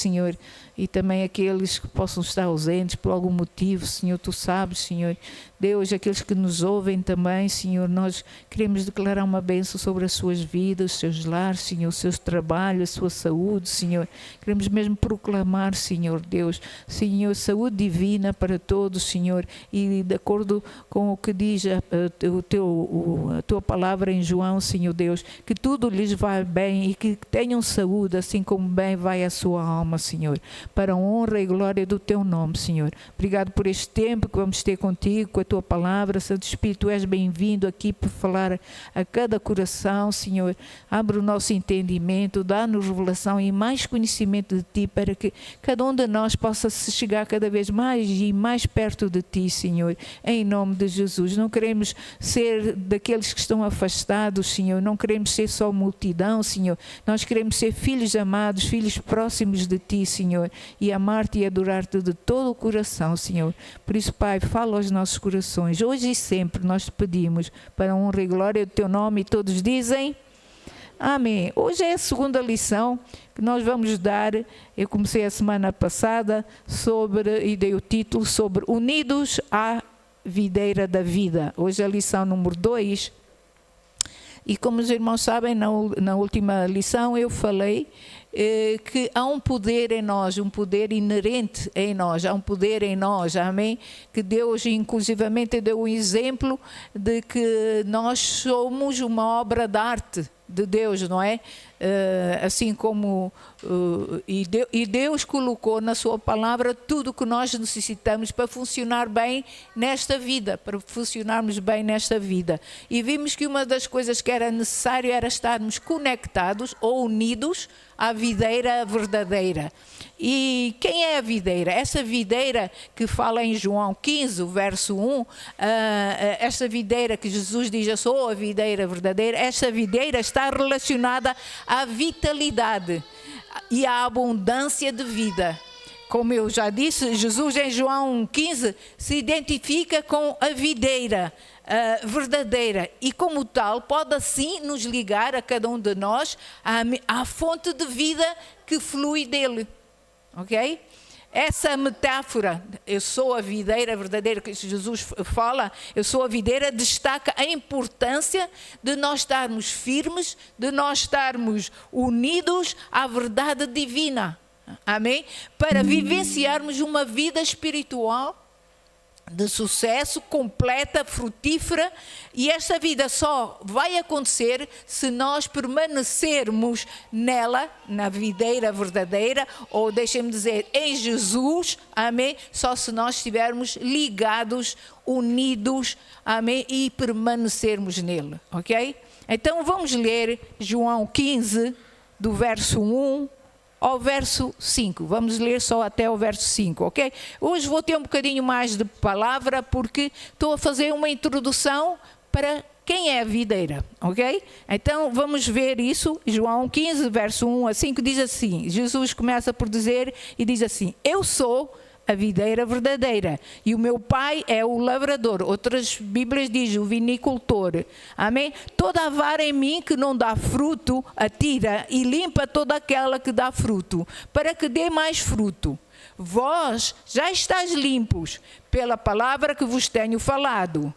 Senhor, e também aqueles que possam estar ausentes por algum motivo, Senhor, Tu sabes, Senhor. Deus, aqueles que nos ouvem também, Senhor, nós queremos declarar uma bênção sobre as suas vidas, os seus lares, Senhor, os seus trabalhos, a sua saúde, Senhor. Queremos mesmo proclamar, Senhor Deus, Senhor, saúde divina para todos, Senhor, e de acordo com o que diz a Tua palavra em João, Senhor Deus, que tudo lhes vai bem e que tenham saúde, assim como bem vai a sua alma, Senhor, para a honra e glória do Teu nome, Senhor. Obrigado por este tempo que vamos ter contigo, com a Tua palavra. Santo Espírito, Tu és bem-vindo aqui para falar a cada coração, Senhor. Abre o nosso entendimento, dá-nos revelação e mais conhecimento de Ti, para que cada um de nós possa se chegar cada vez mais e mais perto de Ti, Senhor, em nome de Jesus. Não queremos ser daqueles que estão afastados, Senhor, não queremos ser só multidão, Senhor. Nós queremos ser filhos amados, filhos próximos de Ti, Senhor, e amar-Te e adorar-Te de todo o coração, Senhor. Por isso, Pai, fala aos nossos corações, hoje e sempre nós Te pedimos, para a honra e glória do Teu nome, e todos dizem amém. Hoje é a segunda lição que nós vamos dar. Eu comecei a semana passada e dei o título sobre Unidos à Videira da Vida. Hoje é a lição número 2. E como os irmãos sabem, na última lição eu falei que há um poder em nós, um poder inerente em nós, há um poder em nós, amém? Que Deus inclusivamente deu um exemplo de que nós somos uma obra de arte de Deus, não é? Assim como e Deus colocou na sua palavra tudo o que nós necessitamos para funcionar bem nesta vida, para funcionarmos bem nesta vida. E vimos que uma das coisas que era necessário era estarmos conectados ou unidos à videira verdadeira. E quem é a videira? Essa videira que fala em João 15, verso 1, esta videira que Jesus diz, eu sou a videira verdadeira, esta videira está relacionada à vitalidade e à abundância de vida. Como eu já disse, Jesus em João 15 se identifica com a videira verdadeira e como tal pode assim nos ligar a cada um de nós à fonte de vida que flui dele. Ok? Essa metáfora, eu sou a videira verdadeira, que Jesus fala, eu sou a videira, destaca a importância de nós estarmos firmes, de nós estarmos unidos à verdade divina. Amém? Para vivenciarmos uma vida espiritual de sucesso, completa, frutífera, e esta vida só vai acontecer se nós permanecermos nela, na videira verdadeira, ou deixem-me dizer, em Jesus, amém? Só se nós estivermos ligados, unidos, amém? E permanecermos nele, ok? Então vamos ler João 15, do verso 1 ao verso 5, vamos ler só até o verso 5, ok? Hoje vou ter um bocadinho mais de palavra, porque estou a fazer uma introdução para quem é a videira, ok? Então vamos ver isso, João 15, verso 1 a 5, diz assim, Jesus começa por dizer e diz assim, eu sou a videira verdadeira, e o meu pai é o lavrador. Outras Bíblias dizem o vinicultor. Amém? Toda a vara em mim que não dá fruto, atira e limpa toda aquela que dá fruto, para que dê mais fruto. Vós já estáis limpos pela palavra que vos tenho falado.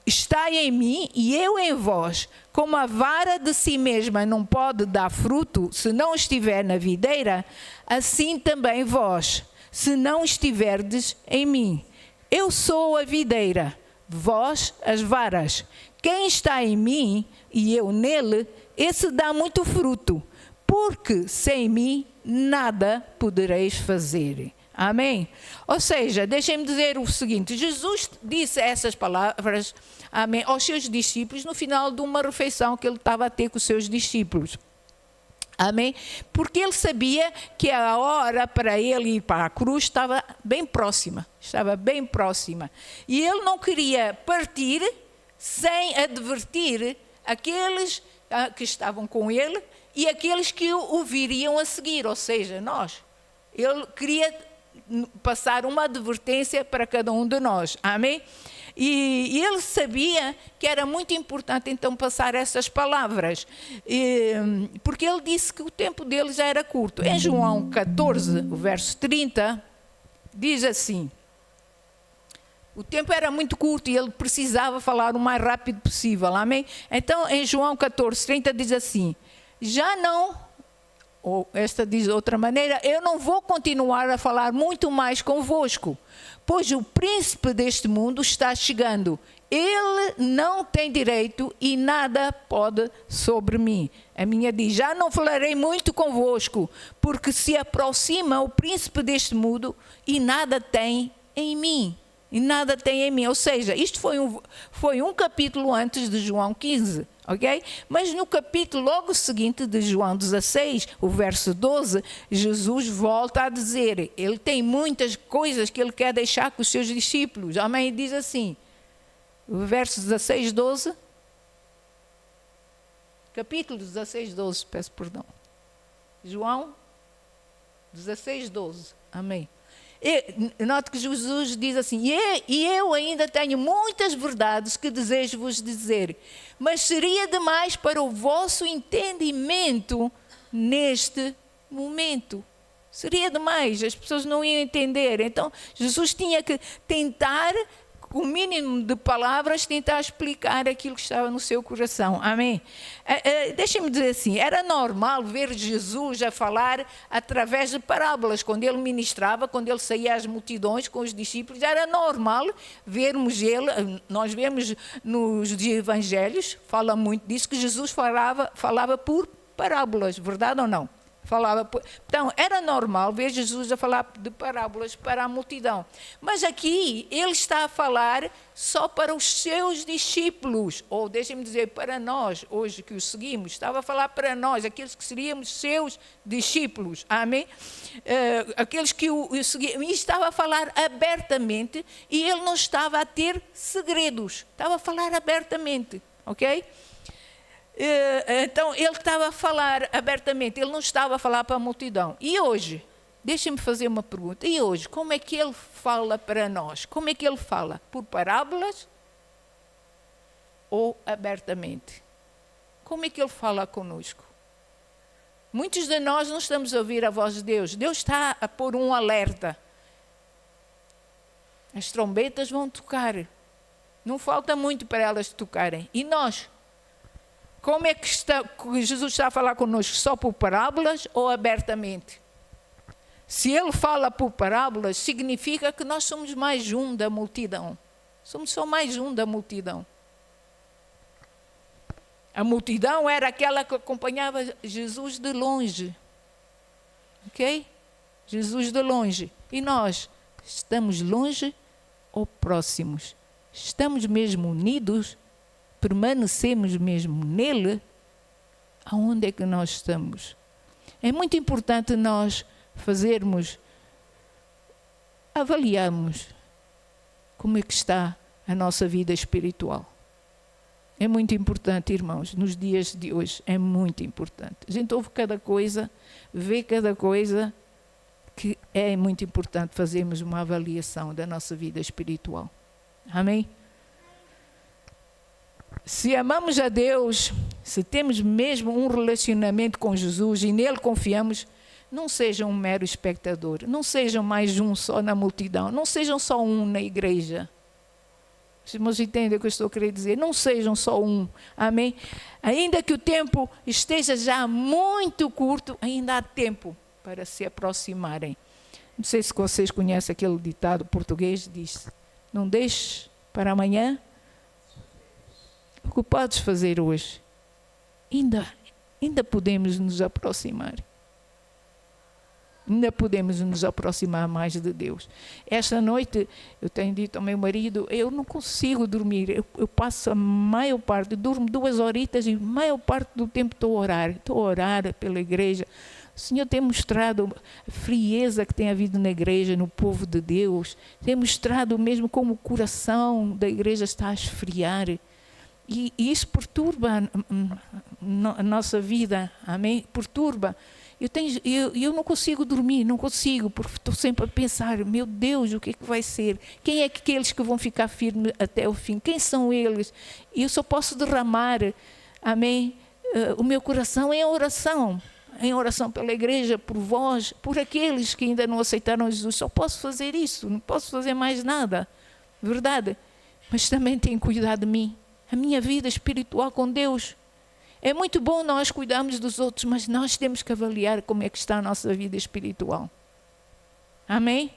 Estai em mim e eu em vós. Como a vara de si mesma não pode dar fruto se não estiver na videira, assim também vós, se não estiverdes em mim. Eu sou a videira, vós as varas. Quem está em mim e eu nele, esse dá muito fruto, porque sem mim nada podereis fazer. Amém? Ou seja, deixem-me dizer o seguinte, Jesus disse essas palavras, amém, aos seus discípulos no final de uma refeição que ele estava a ter com os seus discípulos. Amém? Porque ele sabia que a hora para ele ir para a cruz estava bem próxima. E ele não queria partir sem advertir aqueles que estavam com ele e aqueles que o viriam a seguir, ou seja, nós. Ele queria passar uma advertência para cada um de nós. Amém? E ele sabia que era muito importante então passar essas palavras, porque ele disse que o tempo dele já era curto. Em João 14, o verso 30, diz assim: o tempo era muito curto e ele precisava falar o mais rápido possível, amém? Então em João 14, 30 diz assim: já não, ou esta diz de outra maneira, eu não vou continuar a falar muito mais convosco, pois o príncipe deste mundo está chegando. Ele não tem direito e nada pode sobre mim. A minha diz: já não falarei muito convosco, porque se aproxima o príncipe deste mundo e nada tem em mim. E nada tem em mim. Ou seja, isto foi um capítulo antes de João 15. Ok? Mas no capítulo logo seguinte de João 16, o verso 12, Jesus volta a dizer, ele tem muitas coisas que ele quer deixar com os seus discípulos. Amém? E diz assim, o verso 16, 12, capítulo 16, 12, peço perdão. João 16, 12. Amém. Note que Jesus diz assim: e eu ainda tenho muitas verdades que desejo vos dizer, mas seria demais para o vosso entendimento neste momento. Seria demais, as pessoas não iam entender. Então Jesus tinha que tentar, com o mínimo de palavras, tentar explicar aquilo que estava no seu coração. Amém? Deixem-me dizer assim, era normal ver Jesus a falar através de parábolas. Quando ele ministrava, quando ele saía às multidões com os discípulos, era normal vermos ele. Nós vemos nos evangelhos, fala muito disso, que Jesus falava por parábolas, verdade ou não? Então, era normal ver Jesus a falar de parábolas para a multidão. Mas aqui, ele está a falar só para os seus discípulos. Ou, deixem-me dizer, para nós, hoje que os seguimos. Estava a falar para nós, aqueles que seríamos seus discípulos. Amém? Aqueles que o seguiam. E estava a falar abertamente. E ele não estava a ter segredos. Estava a falar abertamente. Ok? Então ele estava a falar abertamente, ele não estava a falar para a multidão. E hoje, deixem-me fazer uma pergunta, e hoje, como é que ele fala para nós? Como é que ele fala? Por parábolas ou abertamente? Como é que ele fala conosco? Muitos de nós não estamos a ouvir a voz de Deus. Deus está a pôr um alerta. As trombetas vão tocar. Não falta muito para elas tocarem. E nós? Como é que Jesus está a falar conosco? Só por parábolas ou abertamente? Se ele fala por parábolas, significa que nós somos mais um da multidão. Somos só mais um da multidão. A multidão era aquela que acompanhava Jesus de longe. Ok? Jesus de longe. E nós, estamos longe ou próximos? Estamos mesmo unidos? Permanecemos mesmo nele? Aonde é que nós estamos? É muito importante nós avaliarmos como é que está a nossa vida espiritual. É muito importante, irmãos, nos dias de hoje, é muito importante. A gente ouve cada coisa, vê cada coisa, que é muito importante fazermos uma avaliação da nossa vida espiritual. Amém? Se amamos a Deus, se temos mesmo um relacionamento com Jesus e nele confiamos, não sejam um mero espectador, não sejam mais um só na multidão, não sejam só um na igreja. Os irmãos entendem o que eu estou querendo dizer? Não sejam só um, amém? Ainda que o tempo esteja já muito curto, ainda há tempo para se aproximarem. Não sei se vocês conhecem aquele ditado português, diz: não deixes para amanhã o que podes fazer hoje. Ainda podemos nos aproximar. Ainda podemos nos aproximar mais de Deus. Esta noite, eu tenho dito ao meu marido, eu não consigo dormir. Eu passo a maior parte, durmo 2 horitas e a maior parte do tempo estou a orar. Estou a orar pela igreja. O Senhor tem mostrado a frieza que tem havido na igreja, no povo de Deus. Tem mostrado mesmo como o coração da igreja está a esfriar. E isso perturba a nossa vida, amém? Perturba. Eu não consigo dormir, não consigo, porque estou sempre a pensar, meu Deus, o que é que vai ser? Quem é aqueles que vão ficar firmes até o fim? Quem são eles? E eu só posso derramar, amém, o meu coração em oração pela igreja, por vós, por aqueles que ainda não aceitaram Jesus. Só posso fazer isso, não posso fazer mais nada, verdade? Mas também tenho cuidado de mim, a minha vida espiritual com Deus. É muito bom nós cuidarmos dos outros, mas nós temos que avaliar como é que está a nossa vida espiritual. Amém?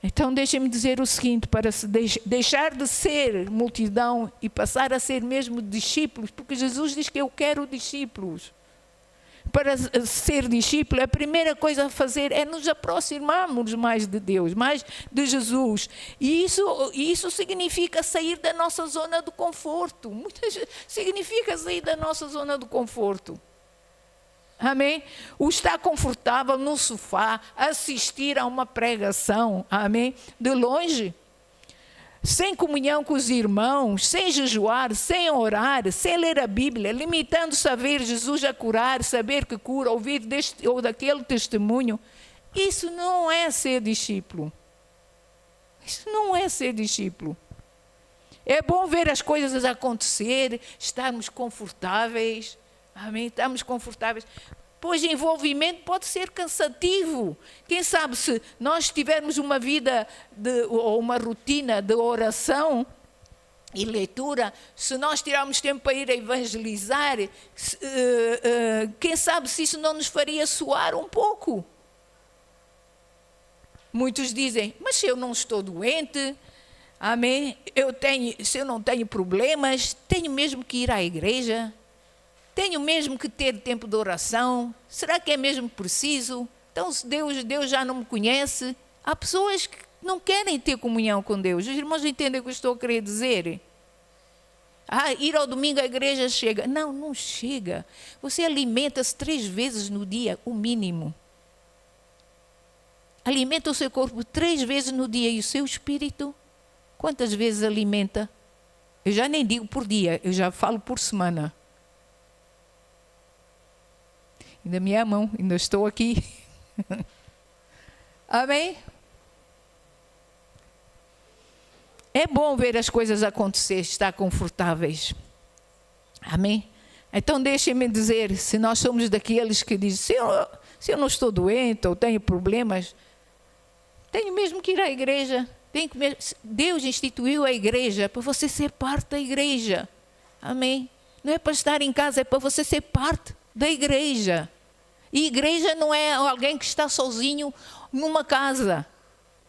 Então deixem-me dizer o seguinte, para se deixar de ser multidão e passar a ser mesmo discípulos, porque Jesus diz que eu quero discípulos. Para ser discípulo, a primeira coisa a fazer é nos aproximarmos mais de Deus, mais de Jesus. E isso significa sair da nossa zona de conforto. Significa sair da nossa zona de conforto. Amém? O estar confortável no sofá, assistir a uma pregação, amém? De longe. Sem comunhão com os irmãos, sem jejuar, sem orar, sem ler a Bíblia, limitando-se a ver Jesus a curar, saber que cura, ouvir deste ou daquele testemunho. Isso não é ser discípulo. Isso não é ser discípulo. É bom ver as coisas acontecer, estarmos confortáveis, amém? Estamos confortáveis. Pois envolvimento pode ser cansativo. Quem sabe se nós tivermos uma vida ou uma rotina de oração e leitura, se nós tirarmos tempo para ir a evangelizar, quem sabe se isso não nos faria suar um pouco. Muitos dizem, mas se eu não estou doente, amém? Se eu não tenho problemas, tenho mesmo que ir à igreja? Tenho mesmo que ter tempo de oração? Será que é mesmo preciso? Então, se Deus já não me conhece. Há pessoas que não querem ter comunhão com Deus. Os irmãos entendem o que eu estou a querer dizer? Ir ao domingo à igreja chega. Não, não chega. Você alimenta-se 3 vezes no dia, o mínimo. Alimenta o seu corpo 3 vezes no dia. E o seu espírito, quantas vezes alimenta? Eu já nem digo por dia, eu já falo por semana. Ainda me amam, ainda estou aqui. Amém? É bom ver as coisas acontecer, estar confortáveis. Amém? Então deixem-me dizer, se nós somos daqueles que dizem, se eu não estou doente ou tenho problemas, tenho mesmo que ir à igreja. Deus instituiu a igreja para você ser parte da igreja. Amém? Não é para estar em casa, é para você ser parte da igreja. E igreja não é alguém que está sozinho numa casa.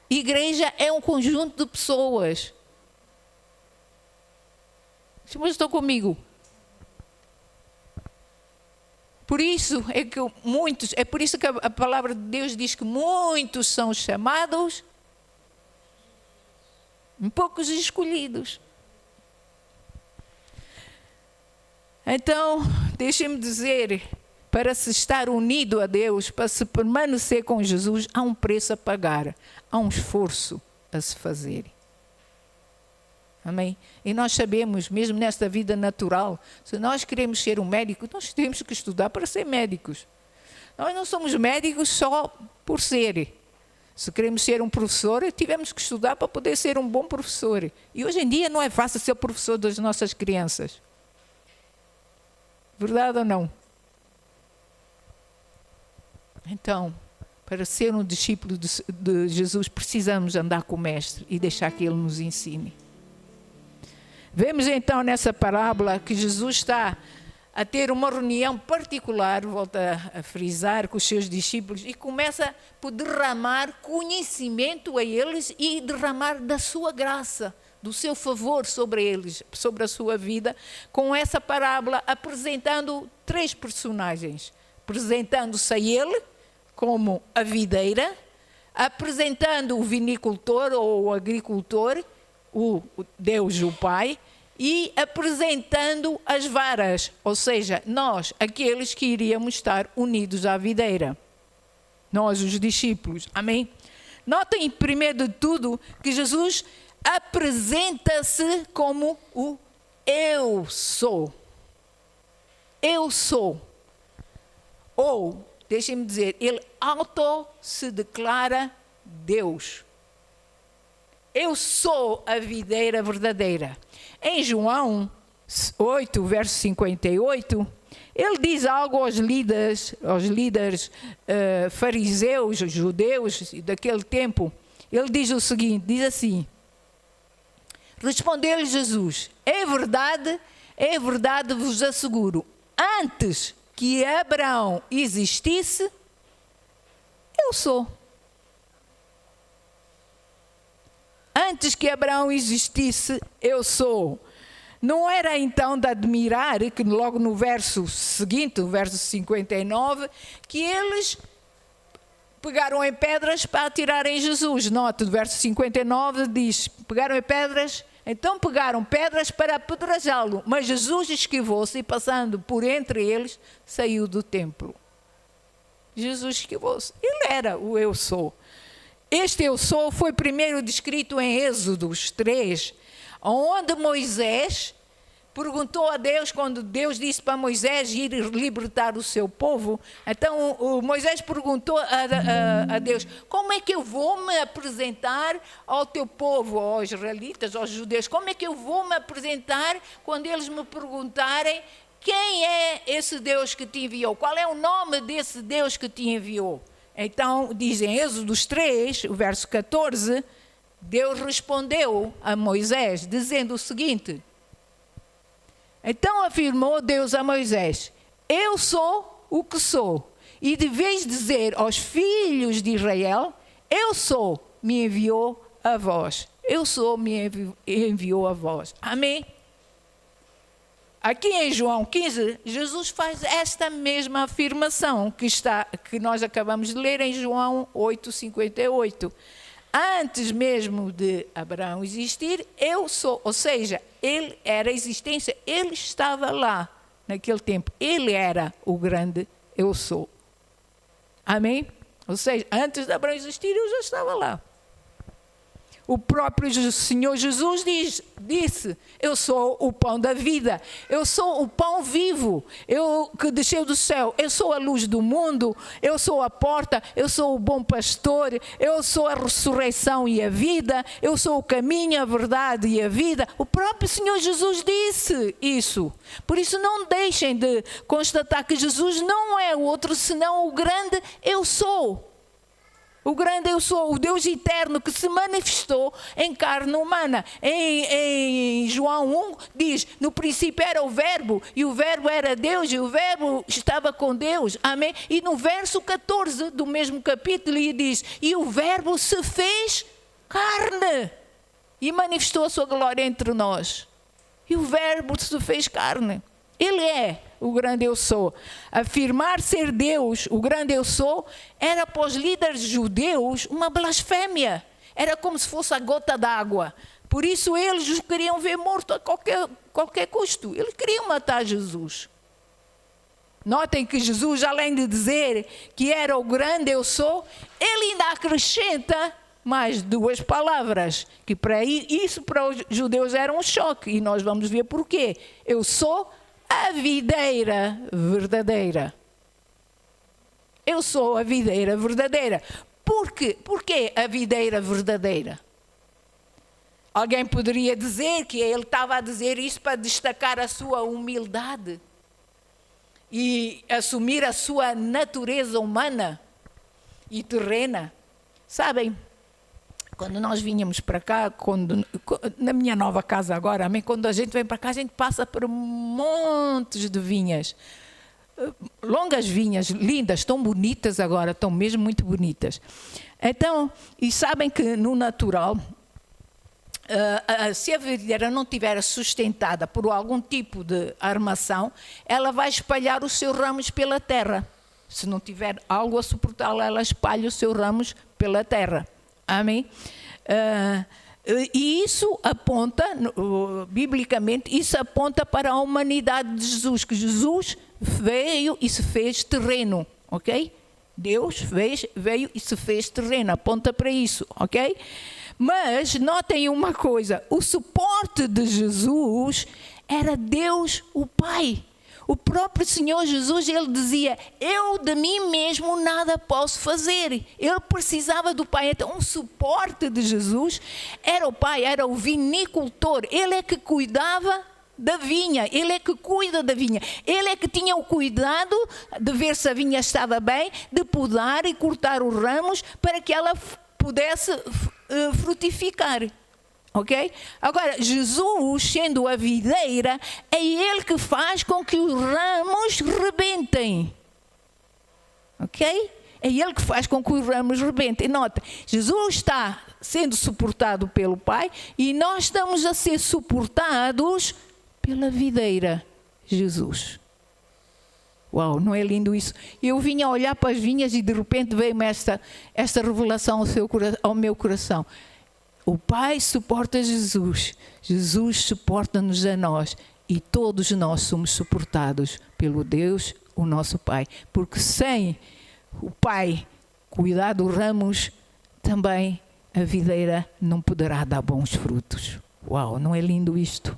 Igreja é um conjunto de pessoas. Mas estão comigo? Por isso é que é por isso que a palavra de Deus diz que muitos são chamados, poucos escolhidos. Então, deixem-me dizer, para se estar unido a Deus, para se permanecer com Jesus, há um preço a pagar, há um esforço a se fazer. Amém? E nós sabemos, mesmo nesta vida natural, se nós queremos ser um médico, nós temos que estudar para ser médicos. Nós não somos médicos só por ser. Se queremos ser um professor, tivemos que estudar para poder ser um bom professor. E hoje em dia não é fácil ser professor das nossas crianças. Verdade ou não? Então, para ser um discípulo de Jesus, precisamos andar com o Mestre e deixar que Ele nos ensine. Vemos então nessa parábola que Jesus está a ter uma reunião particular, volta a frisar, com os seus discípulos, e começa por derramar conhecimento a eles e derramar da sua graça, do seu favor sobre eles, sobre a sua vida, com essa parábola, apresentando 3 personagens. Apresentando-se a ele como a videira, apresentando o vinicultor ou o agricultor, o Deus, o Pai, e apresentando as varas, ou seja, nós, aqueles que iríamos estar unidos à videira. Nós, os discípulos. Amém? Notem, primeiro de tudo, que Jesus apresenta-se como o Eu sou. Eu sou. ou, deixem-me dizer, ele se declara Deus. Eu sou a videira verdadeira. Em João 8, verso 58, ele diz algo aos líderes fariseus, judeus daquele tempo. Ele diz o seguinte, diz assim: respondeu-lhe Jesus: é verdade vos asseguro, antes que Abraão existisse, eu sou. Antes que Abraão existisse, eu sou. Não era então de admirar que logo no verso seguinte, o verso 59, que eles pegaram em pedras para atirarem Jesus. Note, o verso 59 diz, pegaram em pedras, então pegaram pedras para apedrejá-lo, mas Jesus esquivou-se e passando por entre eles, saiu do templo. Jesus esquivou-se. Ele era o eu sou. Este eu sou foi primeiro descrito em Êxodos 3, onde Moisés perguntou a Deus, quando Deus disse para Moisés ir libertar o seu povo. Então Moisés perguntou a Deus: como é que eu vou me apresentar ao teu povo, aos israelitas, aos judeus? Como é que eu vou me apresentar quando eles me perguntarem quem é esse Deus que te enviou? Qual é o nome desse Deus que te enviou? Então, diz em Êxodos 3, o verso 14, Deus respondeu a Moisés, dizendo o seguinte: então afirmou Deus a Moisés: eu sou o que sou, e deveis dizer aos filhos de Israel: eu sou, me enviou a vós. Eu sou, me enviou a vós. Amém? Aqui em João 15, Jesus faz esta mesma afirmação que nós acabamos de ler em João 8, 58. Antes mesmo de Abraão existir, eu sou. Ou seja, ele era a existência, ele estava lá naquele tempo. Ele era o grande eu sou. Amém? Ou seja, antes de Abraão existir, eu já estava lá. O próprio Senhor Jesus disse: eu sou o pão da vida, eu sou o pão vivo, eu que desceu do céu, eu sou a luz do mundo, eu sou a porta, eu sou o bom pastor, eu sou a ressurreição e a vida, eu sou o caminho, a verdade e a vida. O próprio Senhor Jesus disse isso. Por isso não deixem de constatar que Jesus não é outro senão o grande eu sou. O grande eu sou, o Deus eterno que se manifestou em carne humana. Em João 1 diz: no princípio era o verbo, e o verbo era Deus, e o verbo estava com Deus. Amém? E no verso 14 do mesmo capítulo ele diz: e o verbo se fez carne e manifestou a sua glória entre nós. E o verbo se fez carne. Ele é o grande eu sou. Afirmar ser Deus, o grande eu sou, era para os líderes judeus uma blasfémia. Era como se fosse a gota d'água. Por isso eles o queriam ver morto a qualquer custo. Eles queriam matar Jesus. Notem que Jesus, além de dizer que era o grande eu sou, ele ainda acrescenta mais duas palavras, que para isso para os judeus era um choque. E nós vamos ver porquê. Eu sou a videira verdadeira. Eu sou a videira verdadeira. Por quê? Porquê a videira verdadeira? Alguém poderia dizer que ele estava a dizer isso para destacar a sua humildade e assumir a sua natureza humana e terrena. Sabem, quando nós vinhamos para cá, na minha nova casa agora, quando a gente vem para cá, a gente passa por montes de vinhas. Longas vinhas, lindas, tão bonitas agora, estão mesmo muito bonitas. Então, e sabem que no natural, se a videira não estiver sustentada por algum tipo de armação, ela vai espalhar os seus ramos pela terra. Se não tiver algo a suportá-la, ela espalha os seus ramos pela terra. Amém? E isso aponta, biblicamente, isso aponta para a humanidade de Jesus, que Jesus veio e se fez terreno, ok? Deus veio e se fez terreno, aponta para isso, ok? Mas notem uma coisa, o suporte de Jesus era Deus o Pai. O próprio Senhor Jesus, ele dizia, eu de mim mesmo nada posso fazer. Ele precisava do Pai. Então, um suporte de Jesus era o Pai, era o vinicultor. Ele é que cuidava da vinha, ele é que cuida da vinha. Ele é que tinha o cuidado de ver se a vinha estava bem, de podar e cortar os ramos para que ela pudesse frutificar. Ok? Agora, Jesus, sendo a videira, é Ele que faz com que os ramos rebentem. Ok? É Ele que faz com que os ramos rebentem. Nota, Jesus está sendo suportado pelo Pai e nós estamos a ser suportados pela videira, Jesus. Uau, não é lindo isso? Eu vinha a olhar para as vinhas e de repente veio-me esta revelação ao meu coração. O Pai suporta Jesus, Jesus suporta-nos a nós e todos nós somos suportados pelo Deus, o nosso Pai. Porque sem o Pai cuidar dos ramos, também a videira não poderá dar bons frutos. Uau, não é lindo isto?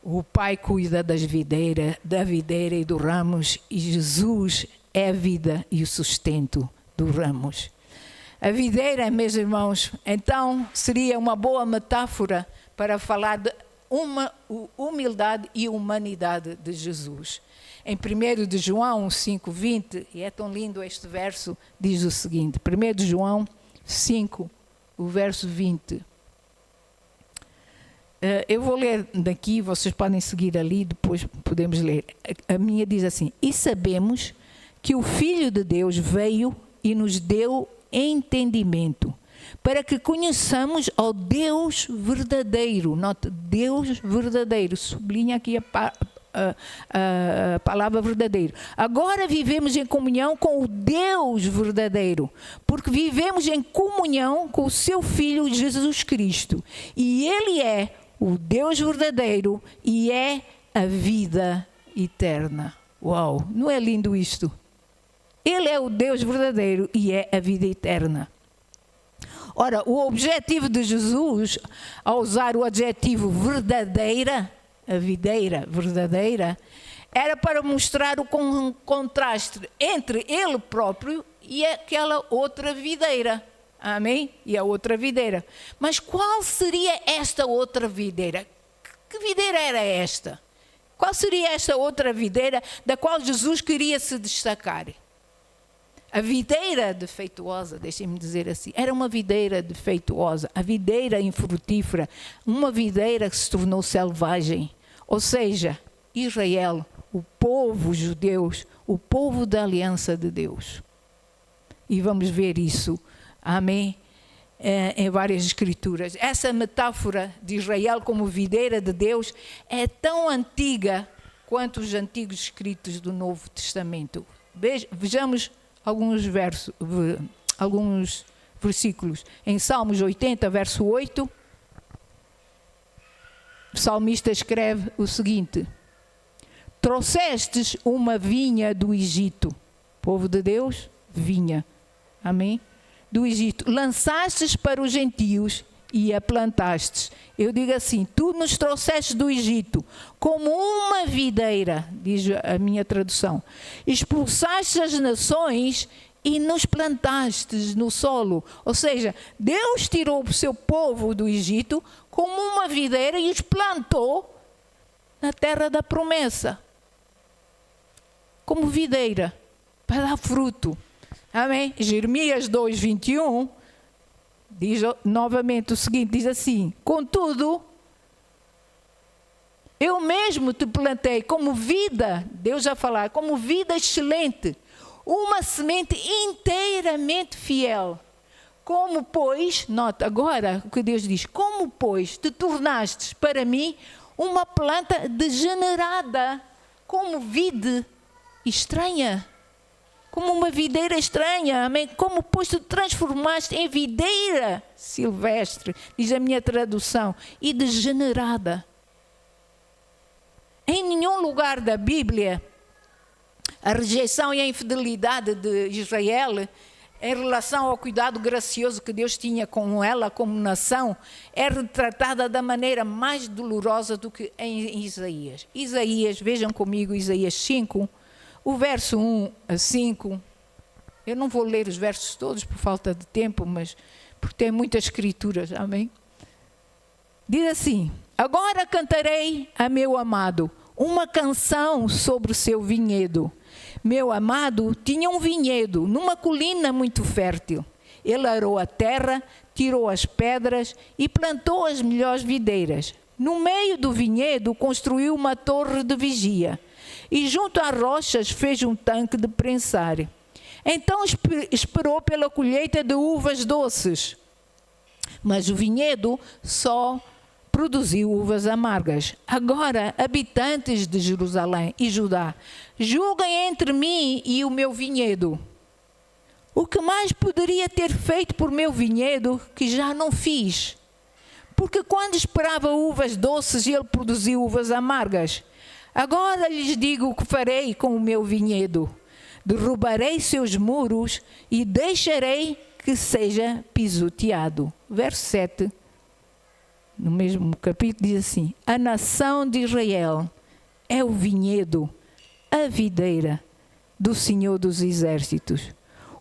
O Pai cuida da videira e dos ramos e Jesus é a vida e o sustento dos ramos. A videira, meus irmãos, então seria uma boa metáfora para falar de uma humildade e humanidade de Jesus. Em 1 de João 5:20, e é tão lindo este verso, diz o seguinte, 1 de João 5, o verso 20. Eu vou ler daqui, vocês podem seguir ali, depois podemos ler. A minha diz assim, e sabemos que o Filho de Deus veio e nos deu entendimento, para que conheçamos ao Deus verdadeiro. Note, Deus verdadeiro, sublinha aqui a palavra verdadeiro. Agora vivemos em comunhão com o Deus verdadeiro, porque vivemos em comunhão com o seu Filho Jesus Cristo. E Ele é o Deus verdadeiro e é a vida eterna. Uau, não é lindo isto? Ele é o Deus verdadeiro e é a vida eterna. Ora, o objetivo de Jesus, ao usar o adjetivo verdadeira, a videira verdadeira, era para mostrar o contraste entre Ele próprio e aquela outra videira. Amém? E a outra videira. Mas qual seria esta outra videira? Que videira era esta? Qual seria esta outra videira da qual Jesus queria se destacar? A videira defeituosa, deixem-me dizer assim, era uma videira defeituosa, a videira infrutífera, uma videira que se tornou selvagem. Ou seja, Israel, o povo judeus, o povo da aliança de Deus. E vamos ver isso, amém, em várias escrituras. Essa metáfora de Israel como videira de Deus é tão antiga quanto os antigos escritos do Novo Testamento. Vejamos alguns versículos. Em Salmos 80, verso 8, o salmista escreve o seguinte: trouxestes uma vinha do Egito, povo de Deus, vinha, amém? Do Egito, lançastes para os gentios e a plantastes. Eu digo assim, tu nos trouxestes do Egito como uma videira, diz a minha tradução. Expulsaste as nações e nos plantastes no solo. Ou seja, Deus tirou o seu povo do Egito como uma videira e os plantou na terra da promessa. Como videira, para dar fruto. Amém? Jeremias 2:21 diz novamente o seguinte, diz assim: contudo, eu mesmo te plantei como vida, Deus já falar, como vida excelente, uma semente inteiramente fiel. Como, pois, nota agora o que Deus diz, como, pois, te tornastes para mim uma planta degenerada, como vide estranha, como uma videira estranha, amém? Como, pois, te transformaste em videira silvestre, diz a minha tradução, e degenerada. Em nenhum lugar da Bíblia, a rejeição e a infidelidade de Israel em relação ao cuidado gracioso que Deus tinha com ela como nação, é retratada da maneira mais dolorosa do que em Isaías. Isaías, vejam comigo, Isaías 5, o verso 1 a 5. Eu não vou ler os versos todos por falta de tempo, mas porque tem muitas escrituras, amém? Diz assim: agora cantarei a meu amado uma canção sobre o seu vinhedo. Meu amado tinha um vinhedo numa colina muito fértil. Ele arou a terra, tirou as pedras e plantou as melhores videiras. No meio do vinhedo construiu uma torre de vigia e junto às rochas fez um tanque de prensar. Então esperou pela colheita de uvas doces, mas o vinhedo só produziu uvas amargas. Agora, habitantes de Jerusalém e Judá, julguem entre mim e o meu vinhedo. O que mais poderia ter feito por meu vinhedo que já não fiz? Porque quando esperava uvas doces, ele produziu uvas amargas. Agora lhes digo o que farei com o meu vinhedo. Derrubarei seus muros e deixarei que seja pisoteado. Verso 7. No mesmo capítulo diz assim: a nação de Israel é o vinhedo, a videira do Senhor dos Exércitos.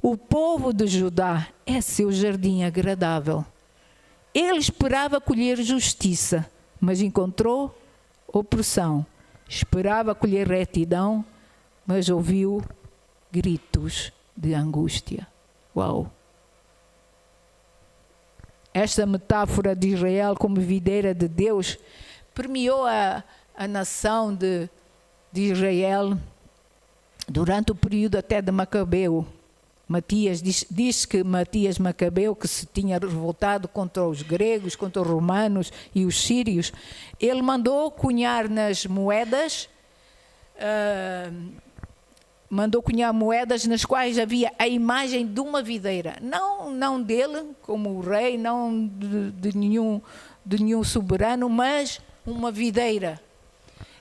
O povo de Judá é seu jardim agradável. Ele esperava colher justiça, mas encontrou opressão. Esperava colher retidão, mas ouviu gritos de angústia. Uau! Esta metáfora de Israel como videira de Deus permeou a nação de Israel durante o período até de Macabeu. Matias diz que Matias Macabeu, que se tinha revoltado contra os gregos, contra os romanos e os sírios, ele mandou cunhar nas moedas, nas quais havia a imagem de uma videira, não dele como o rei, não de nenhum soberano, mas uma videira,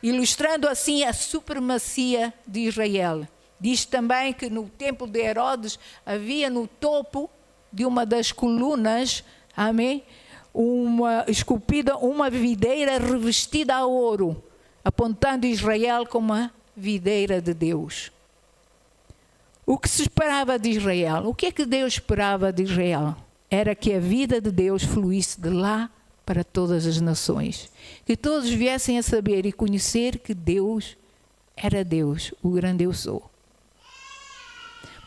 ilustrando assim a supremacia de Israel. Diz também que no templo de Herodes havia no topo de uma das colunas, amém, esculpida uma videira revestida a ouro, apontando Israel como a videira de Deus. O que se esperava de Israel? O que é que Deus esperava de Israel? Era que a vida de Deus fluísse de lá para todas as nações. Que todos viessem a saber e conhecer que Deus era Deus, o grande eu sou.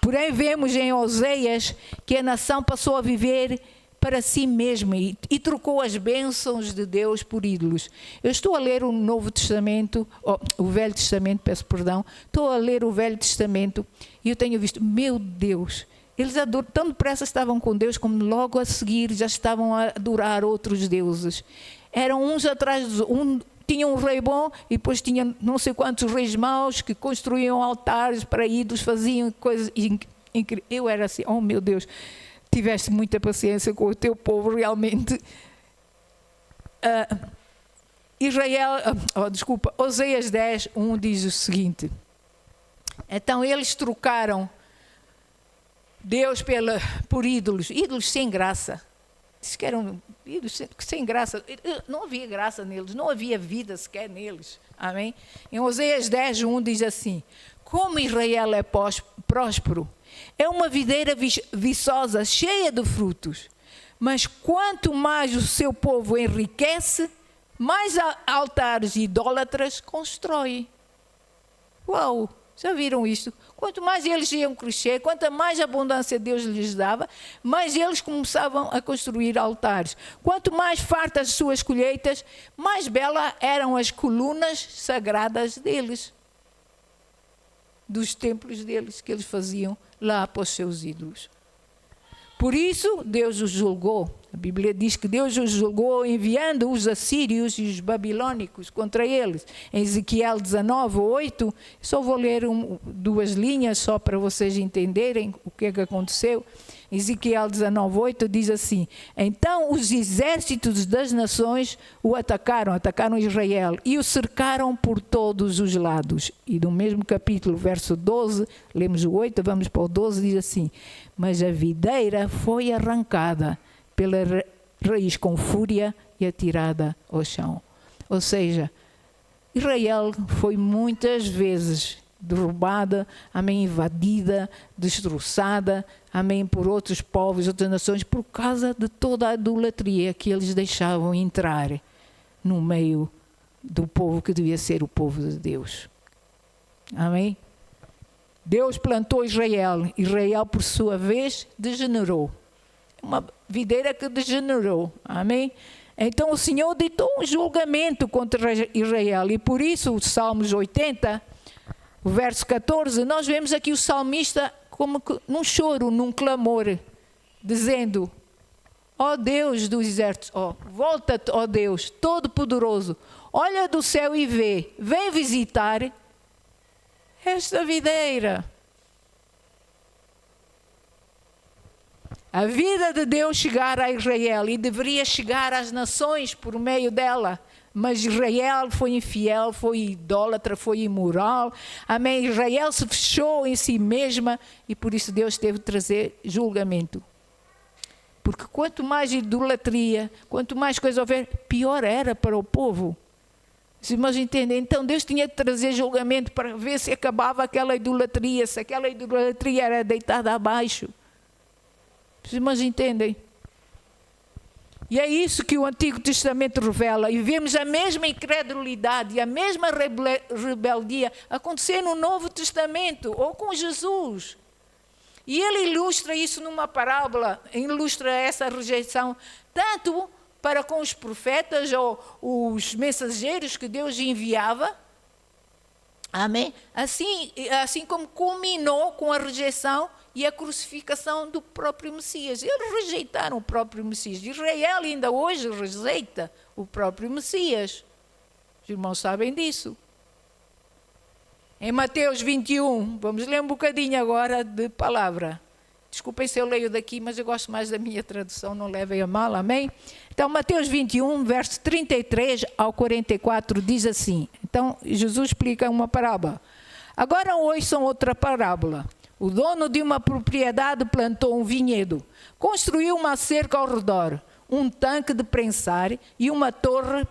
Porém, vemos em Oseias que a nação passou a viver para si mesma e trocou as bênçãos de Deus por ídolos. Eu estou a ler o Novo Testamento, o Velho Testamento, peço perdão, estou a ler o Velho Testamento e eu tenho visto, meu Deus, eles tão depressa estavam com Deus como logo a seguir já estavam a adorar outros deuses. Eram uns atrás dos outros. Tinha um rei bom e depois tinha não sei quantos reis maus que construíam altares para ídolos, faziam coisas incríveis. Eu era assim, oh meu Deus, tiveste muita paciência com o teu povo realmente. Oseias 10, 1 diz o seguinte: então eles trocaram Deus por ídolos sem graça. Diz que eram ídolos sem graça, não havia graça neles, não havia vida sequer neles, amém? Em Oseias 10, 1 diz assim: como Israel é próspero, é uma videira viçosa, cheia de frutos, mas quanto mais o seu povo enriquece, mais altares idólatras constrói. Uau! Já viram isto? Quanto mais eles iam crescer, quanto mais abundância Deus lhes dava, mais eles começavam a construir altares. Quanto mais fartas as suas colheitas, mais belas eram as colunas sagradas deles, dos templos deles que eles faziam lá para os seus ídolos. Por isso Deus os julgou A Bíblia diz que Deus os julgou enviando os assírios e os babilônicos contra eles. Em Ezequiel 19:8, só vou ler duas linhas só para vocês entenderem o que é que aconteceu. Ezequiel 19:8 diz assim: então os exércitos das nações o atacaram Israel e o cercaram por todos os lados. E no mesmo capítulo, verso 12, lemos o 8, vamos para o 12, diz assim: mas a videira foi arrancada pela raiz com fúria e atirada ao chão. Ou seja, Israel foi muitas vezes derrubada, amém, invadida, destroçada, amém, por outros povos, outras nações, por causa de toda a idolatria que eles deixavam entrar no meio do povo que devia ser o povo de Deus. Amém? Deus plantou Israel, Israel por sua vez degenerou. Uma videira que degenerou, amém? Então o Senhor ditou um julgamento contra Israel, e por isso o Salmos 80, o verso 14, nós vemos aqui o salmista como que num choro, num clamor, dizendo: ó Deus dos exércitos, volta-te, ó Deus Todo-Poderoso, olha do céu e vê, vem visitar esta videira. A vida de Deus chegar a Israel e deveria chegar às nações por meio dela. Mas Israel foi infiel, foi idólatra, foi imoral. Amém? Israel se fechou em si mesma e por isso Deus teve de trazer julgamento. Porque quanto mais idolatria, quanto mais coisa houver, pior era para o povo. Os irmãos entendem? Então Deus tinha de trazer julgamento para ver se acabava aquela idolatria, se aquela idolatria era deitada abaixo. Os irmãos entendem? E é isso que o Antigo Testamento revela. E vemos a mesma incredulidade e a mesma rebeldia acontecer no Novo Testamento, ou com Jesus. E ele ilustra isso numa parábola, ilustra essa rejeição, tanto para com os profetas ou os mensageiros que Deus enviava, amém? Assim como culminou com a rejeição e a crucificação do próprio Messias. Eles rejeitaram o próprio Messias. Israel ainda hoje rejeita o próprio Messias. Os irmãos sabem disso. Em Mateus 21, vamos ler um bocadinho agora de palavra. Desculpem se eu leio daqui, mas eu gosto mais da minha tradução, não levem a mal, amém? Então, Mateus 21, verso 33 ao 44, diz assim. Então, Jesus explica uma parábola. Agora ouçam outra parábola. O dono de uma propriedade plantou um vinhedo, construiu uma cerca ao redor, um tanque de prensar e uma torre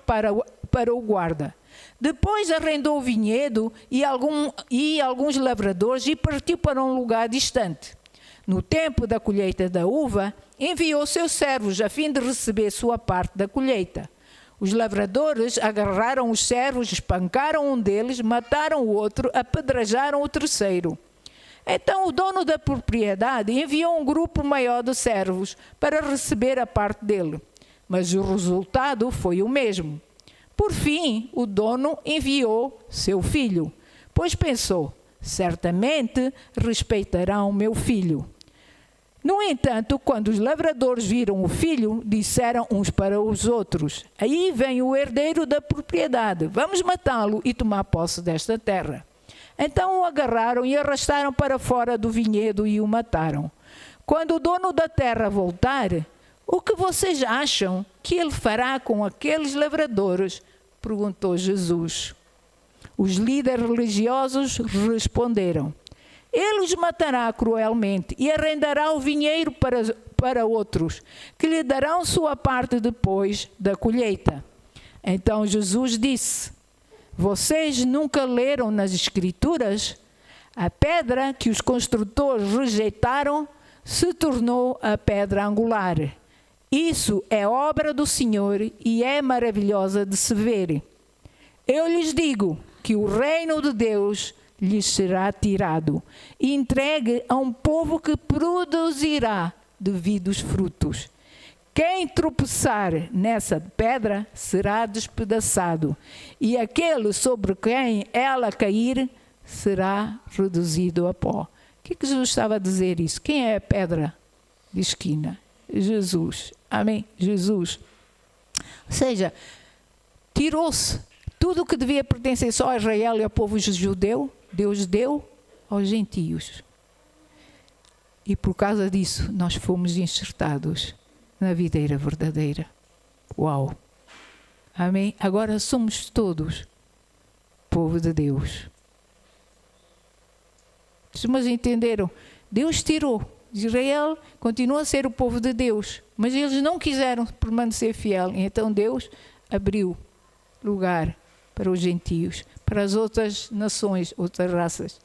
para o guarda. Depois arrendou o vinhedo e alguns lavradores e partiu para um lugar distante. No tempo da colheita da uva, enviou seus servos a fim de receber sua parte da colheita. Os lavradores agarraram os servos, espancaram um deles, mataram o outro, apedrejaram o terceiro. Então o dono da propriedade enviou um grupo maior de servos para receber a parte dele. Mas o resultado foi o mesmo. Por fim, o dono enviou seu filho, pois pensou: certamente respeitarão meu filho. No entanto, quando os lavradores viram o filho, disseram uns para os outros: aí vem o herdeiro da propriedade, vamos matá-lo e tomar posse desta terra. Então o agarraram e arrastaram para fora do vinhedo e o mataram. Quando o dono da terra voltar, o que vocês acham que ele fará com aqueles lavradores? Perguntou Jesus. Os líderes religiosos responderam: ele os matará cruelmente e arrendará o vinheiro para outros, que lhe darão sua parte depois da colheita. Então Jesus disse: vocês nunca leram nas Escrituras? A pedra que os construtores rejeitaram se tornou a pedra angular. Isso é obra do Senhor e é maravilhosa de se ver. Eu lhes digo que o reino de Deus lhes será tirado e entregue a um povo que produzirá devidos frutos. Quem tropeçar nessa pedra será despedaçado, e aquele sobre quem ela cair será reduzido a pó. O que Jesus estava a dizer isso? Quem é a pedra de esquina? Jesus. Amém? Jesus. Ou seja, tirou-se tudo o que devia pertencer só a Israel e ao povo judeu, Deus deu aos gentios. E por causa disso, nós fomos enxertados na videira verdadeira. Uau! Amém? Agora somos todos povo de Deus. Mas entenderam? Deus tirou. Israel continua a ser o povo de Deus, mas eles não quiseram permanecer fiel. Então Deus abriu lugar para os gentios, para as outras nações, outras raças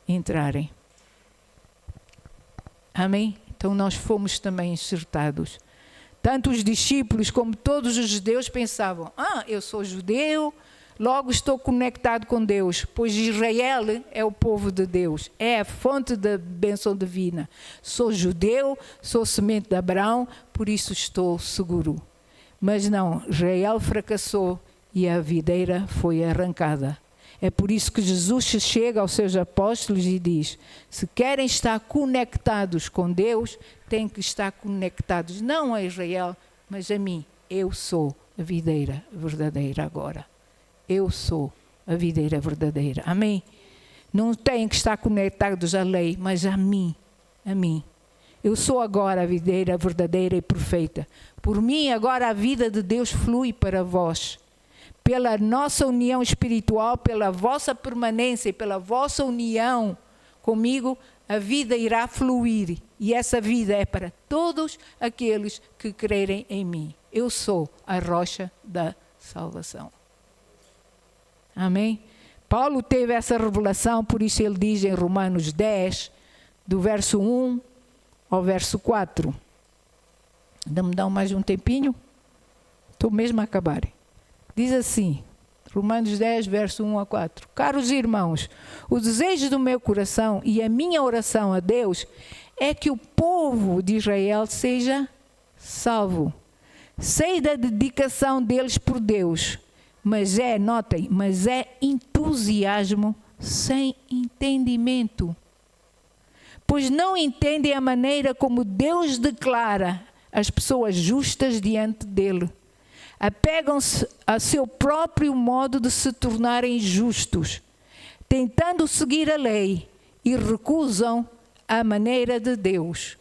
entrarem. Amém? Então nós fomos também enxertados. Tanto os discípulos como todos os judeus pensavam: eu sou judeu, logo estou conectado com Deus, pois Israel é o povo de Deus, é a fonte da bênção divina. Sou judeu, sou semente de Abraão, por isso estou seguro. Mas não, Israel fracassou e a videira foi arrancada. É por isso que Jesus chega aos seus apóstolos e diz: se querem estar conectados com Deus, têm que estar conectados não a Israel, mas a mim. Eu sou a videira verdadeira agora. Eu sou a videira verdadeira. Amém? Não têm que estar conectados à lei, mas a mim. A mim. Eu sou agora a videira verdadeira e perfeita. Por mim, agora a vida de Deus flui para vós. Pela nossa união espiritual, pela vossa permanência e pela vossa união comigo, a vida irá fluir. E essa vida é para todos aqueles que crerem em mim. Eu sou a rocha da salvação. Amém? Paulo teve essa revelação, por isso ele diz em Romanos 10, do verso 1 ao verso 4. Ainda me dão mais um tempinho? Estou mesmo a acabar. Diz assim, Romanos 10, verso 1 a 4. Caros irmãos, o desejo do meu coração e a minha oração a Deus é que o povo de Israel seja salvo. Sei da dedicação deles por Deus, mas notem, mas é entusiasmo sem entendimento. Pois não entendem a maneira como Deus declara as pessoas justas diante dele. Apegam-se a seu próprio modo de se tornarem justos, tentando seguir a lei e recusam a maneira de Deus.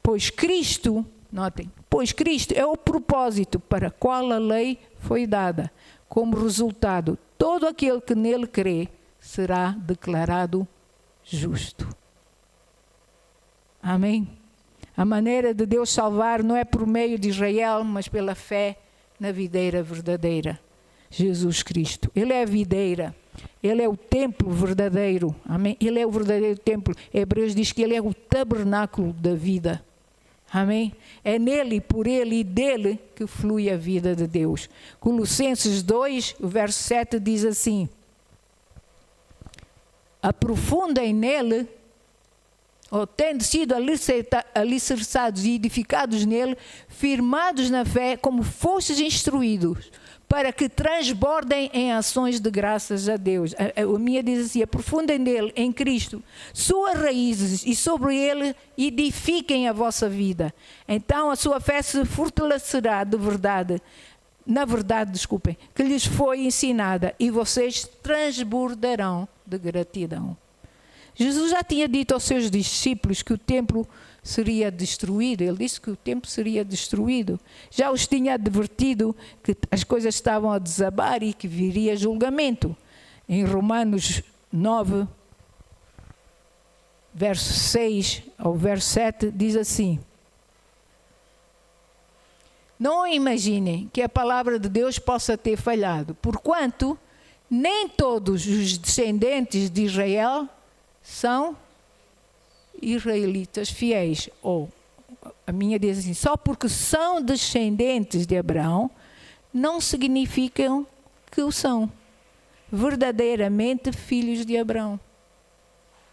Pois Cristo, notem, pois Cristo é o propósito para qual a lei foi dada. Como resultado, todo aquele que nele crê será declarado justo. Amém? A maneira de Deus salvar não é por meio de Israel, mas pela fé na videira verdadeira, Jesus Cristo. Ele é a videira, ele é o templo verdadeiro, amém? Ele é o verdadeiro templo. Hebreus diz que ele é o tabernáculo da vida, amém? É nele, por ele e dele que flui a vida de Deus. Colossenses 2, o verso 7 diz assim: aprofundem nele, ou tendo sido alicerçados e edificados nele, firmados na fé, como fostes instruídos, para que transbordem em ações de graças a Deus. A minha diz assim: aprofundem nele, em Cristo, suas raízes, e sobre ele edifiquem a vossa vida. Então a sua fé se fortalecerá de verdade, na verdade, desculpem, que lhes foi ensinada, e vocês transbordarão de gratidão. Jesus já tinha dito aos seus discípulos que o templo seria destruído. Ele disse que o templo seria destruído. Já os tinha advertido que as coisas estavam a desabar e que viria julgamento. Em Romanos 9, verso 6 ao verso 7, diz assim: não imaginem que a palavra de Deus possa ter falhado, porquanto nem todos os descendentes de Israel são israelitas fiéis. Ou a minha diz assim: só porque são descendentes de Abraão não significam que o são verdadeiramente filhos de Abraão.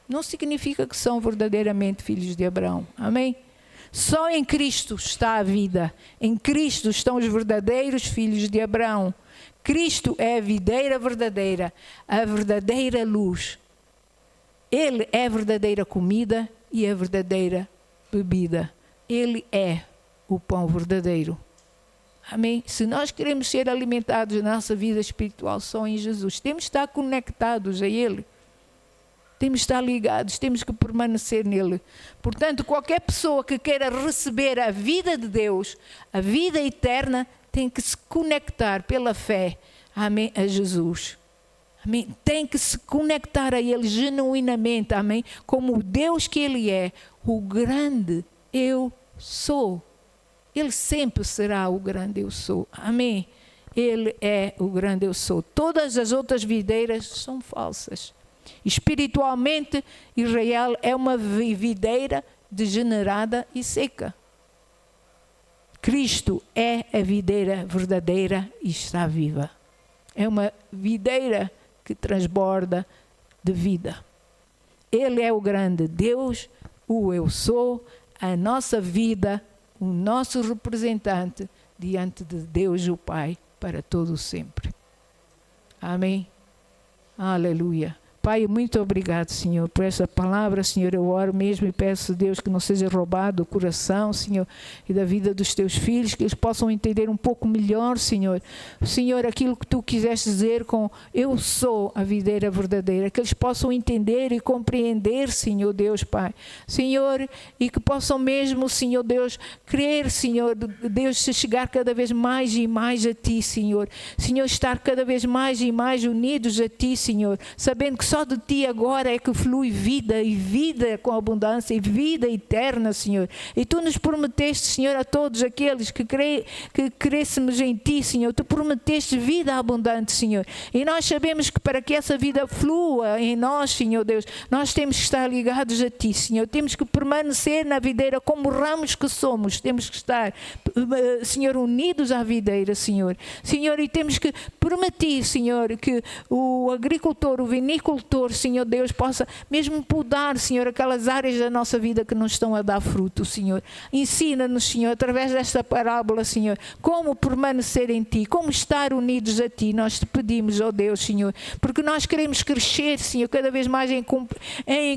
Não significa que são verdadeiramente filhos de Abraão. Amém? Só em Cristo está a vida. Em Cristo estão os verdadeiros filhos de Abraão. Cristo é a videira verdadeira, a verdadeira luz. Ele é a verdadeira comida e a verdadeira bebida Ele é o pão verdadeiro. Amém? Se nós queremos ser alimentados na nossa vida espiritual só em Jesus, temos que estar conectados a Ele. Temos que estar ligados, temos que permanecer nele. Portanto, qualquer pessoa que queira receber a vida de Deus, a vida eterna, tem que se conectar pela fé, amém, a Jesus. Amém? Tem que se conectar a Ele genuinamente, amém? Como o Deus que Ele é, o grande eu sou. Ele sempre será o grande eu sou, amém? Ele é o grande eu sou. Todas as outras videiras são falsas. Espiritualmente, Israel é uma videira degenerada e seca. Cristo é a videira verdadeira e está viva. É uma videira que transborda de vida. Ele é o grande Deus, o eu sou, a nossa vida, o nosso representante diante de Deus o Pai para todo o sempre. Amém? Aleluia. Pai, muito obrigado, Senhor, por essa palavra, Senhor. Eu oro mesmo e peço, Deus, que não seja roubado o coração, Senhor, e da vida dos teus filhos, que eles possam entender um pouco melhor, Senhor. Senhor, aquilo que tu quiseste dizer com eu sou a videira verdadeira, que eles possam entender e compreender, Senhor Deus, Pai. Senhor, e que possam mesmo, Senhor Deus, crer, Senhor Deus, se chegar cada vez mais e mais a Ti, Senhor. Senhor, estar cada vez mais e mais unidos a Ti, Senhor, sabendo que só de Ti agora é que flui vida, e vida com abundância, e vida eterna, Senhor. E Tu nos prometeste, Senhor, a todos aqueles que crescemos em Ti, Senhor, Tu prometeste vida abundante, Senhor. E nós sabemos que para que essa vida flua em nós, Senhor Deus, nós temos que estar ligados a Ti, Senhor. Temos que permanecer na videira como ramos que somos. Temos que estar, Senhor, unidos à videira, Senhor. Senhor, e temos que permitir, Senhor, que o agricultor, o vinicultor, Senhor Deus, possa mesmo podar, Senhor, aquelas áreas da nossa vida que não estão a dar fruto, Senhor. Ensina-nos, Senhor, através desta parábola, Senhor, como permanecer em Ti, como estar unidos a Ti. Nós Te pedimos, ó Deus, Senhor, porque nós queremos crescer, Senhor, cada vez mais em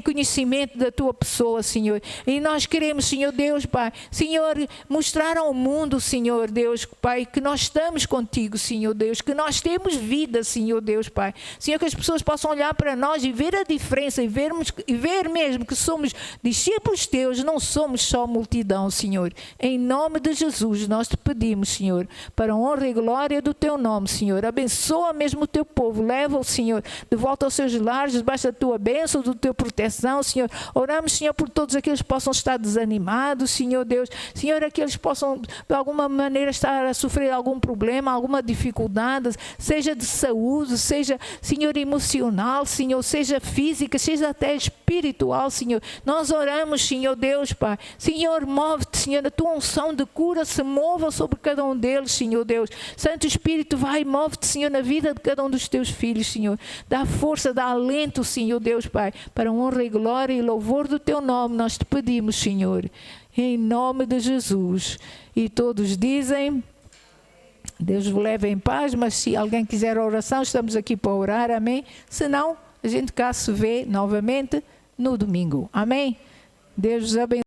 conhecimento da Tua pessoa, Senhor. E nós queremos, Senhor Deus, Pai, Senhor, mostrar ao mundo, Senhor Deus, Pai, que nós estamos contigo, Senhor Deus, que nós temos vida, Senhor Deus, Pai. Senhor, que as pessoas possam olhar para nós e ver a diferença e ver mesmo que somos discípulos Teus, não somos só multidão, Senhor. Em nome de Jesus nós Te pedimos, Senhor, para a honra e glória do Teu nome, Senhor. Abençoa mesmo o Teu povo, leva-o, Senhor, de volta aos seus lares, debaixo da Tua bênção, da Tua proteção, Senhor. Oramos, Senhor, por todos aqueles que possam estar desanimados, Senhor Deus. Senhor, aqueles que possam de alguma maneira estar a sofrer algum problema, alguma dificuldade, seja de saúde, seja, Senhor, emocional, Senhor, seja física, seja até espiritual, Senhor. Nós oramos, Senhor Deus, Pai. Senhor, move-te, Senhor, a Tua unção de cura se mova sobre cada um deles, Senhor Deus. Santo Espírito, vai, move-te, Senhor, na vida de cada um dos Teus filhos, Senhor. Dá força, dá alento, Senhor Deus, Pai, para a honra e glória e louvor do Teu nome. Nós Te pedimos, Senhor, em nome de Jesus. E todos dizem... Deus vos leve em paz, mas se alguém quiser a oração, estamos aqui para orar, amém? Se não, a gente cá se vê novamente no domingo, amém? Deus vos abençoe.